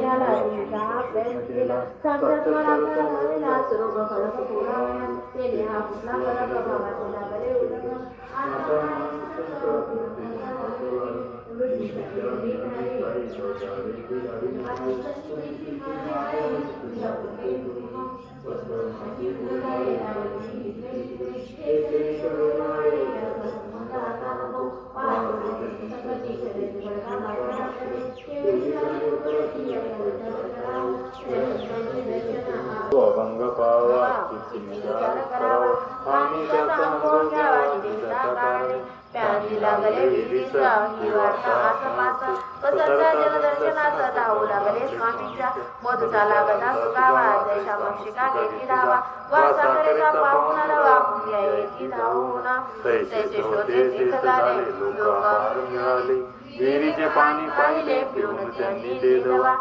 त्याला तुमचा प्रयत्न केला साक्षात मनाचा झालेला सर्व फरक पुरावा तेने हा कुठला फरक प्रभावाचा बरे उलट अभंग पावा चिंतन करावा आणि त्याचा अनुभव घ्यावा निवेदना कारणे प्यारी लागले विधीचा ही वार्ता आसपास कसरता जलदर्शनाचा धावू लागले स्वामीच्या मधुचा लागला सुगावा जैसा मक्षिका घेतली धावा वासाकरेचा पाहून वाहून यायची धावून तैसे शोधे तीर्थ झाले लोक मिळाले विहिरीचे पाणी पाहिले पिऊन त्यांनी ते दवा